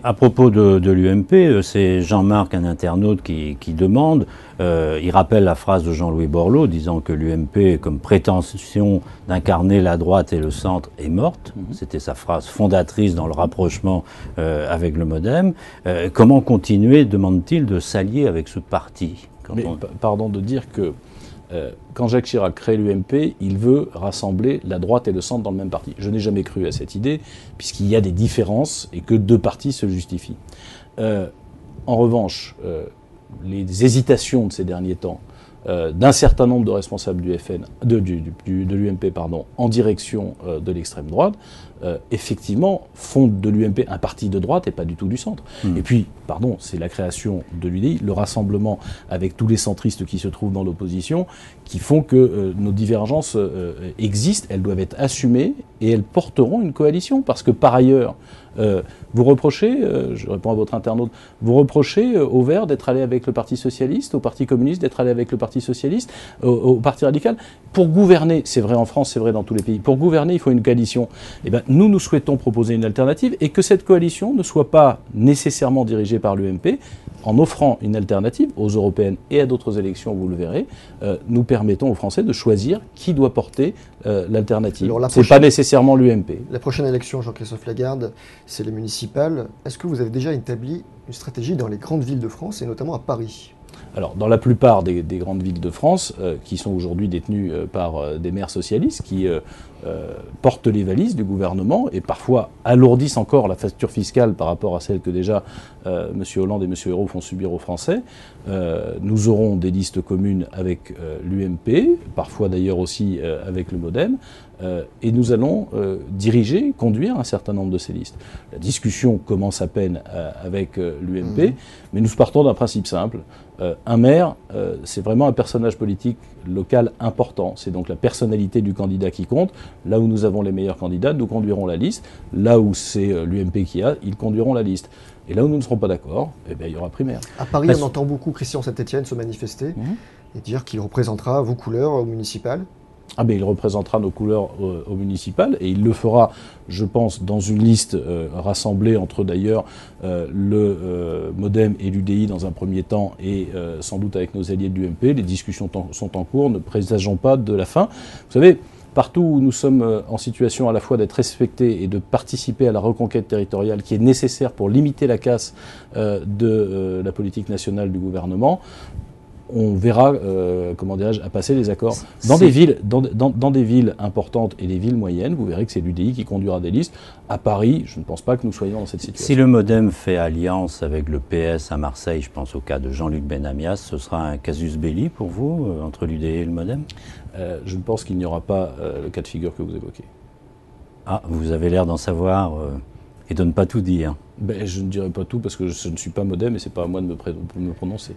À propos de l'UMP, c'est Jean-Marc, un internaute, qui demande, il rappelle la phrase de Jean-Louis Borloo disant que l'UMP, comme prétention d'incarner la droite et le centre, est morte. C'était sa phrase fondatrice dans le rapprochement avec le MoDem. Comment continuer, demande-t-il, de s'allier avec ce parti? Pardon de dire que quand Jacques Chirac crée l'UMP, il veut rassembler la droite et le centre dans le même parti. Je n'ai jamais cru à cette idée, puisqu'il y a des différences et que deux partis se justifient. En revanche, les hésitations de ces derniers temps d'un certain nombre de responsables de l'UMP en direction de l'extrême droite, effectivement, font de l'UMP un parti de droite et pas du tout du centre. Et puis, c'est la création de l'UDI, le rassemblement avec tous les centristes qui se trouvent dans l'opposition, qui font que nos divergences existent, elles doivent être assumées et elles porteront une coalition. Parce que par ailleurs, vous reprochez, je réponds à votre internaute, vous reprochez aux Verts d'être allé avec le Parti Socialiste, au Parti Communiste d'être allé avec le Parti Socialiste, au Parti Radical. Pour gouverner, c'est vrai en France, c'est vrai dans tous les pays, pour gouverner, il faut une coalition. Eh bien, nous souhaitons proposer une alternative et que cette coalition ne soit pas nécessairement dirigée par l'UMP. En offrant une alternative aux européennes et à d'autres élections, vous le verrez, nous permettons aux Français de choisir qui doit porter l'alternative. Ce n'est pas nécessairement l'UMP. La prochaine élection, Jean-Christophe Lagarde, c'est les municipales. Est-ce que vous avez déjà établi une stratégie dans les grandes villes de France, et notamment à Paris ? Alors, dans la plupart des grandes villes de France, qui sont aujourd'hui détenues par des maires socialistes, qui portent les valises du gouvernement et parfois alourdissent encore la facture fiscale par rapport à celle que déjà M. Hollande et M. Ayrault font subir aux Français, nous aurons des listes communes avec l'UMP, parfois d'ailleurs aussi avec le MoDem, et nous allons conduire un certain nombre de ces listes. La discussion commence à peine avec l'UMP, mais nous partons d'un principe simple. Un maire, c'est vraiment un personnage politique local important. C'est donc la personnalité du candidat qui compte. Là où nous avons les meilleurs candidats, nous conduirons la liste. Là où c'est l'UMP qui a, ils conduiront la liste. Et là où nous ne serons pas d'accord, eh bien, il y aura primaire. À Paris, on entend beaucoup Christian Saint-Etienne se manifester et dire qu'il représentera vos couleurs au municipal. Ah ben, il représentera nos couleurs au municipal et il le fera, je pense, dans une liste rassemblée entre d'ailleurs le MoDem et l'UDI dans un premier temps et sans doute avec nos alliés de l'UMP. Les discussions sont en cours, ne présageons pas de la fin. Vous savez, partout où nous sommes en situation à la fois d'être respectés et de participer à la reconquête territoriale qui est nécessaire pour limiter la casse de la politique nationale du gouvernement, on verra, à passer les accords. Dans des villes importantes et des villes moyennes, vous verrez que c'est l'UDI qui conduira des listes. À Paris, je ne pense pas que nous soyons dans cette situation. Si le MoDem fait alliance avec le PS à Marseille, je pense au cas de Jean-Luc Benamias, ce sera un casus belli pour vous, entre l'UDI et le MoDem? Je ne pense qu'il n'y aura pas le cas de figure que vous évoquez. Ah, vous avez l'air d'en savoir et de ne pas tout dire. Je ne dirai pas tout parce que je ne suis pas MoDem et ce n'est pas à moi de me prononcer.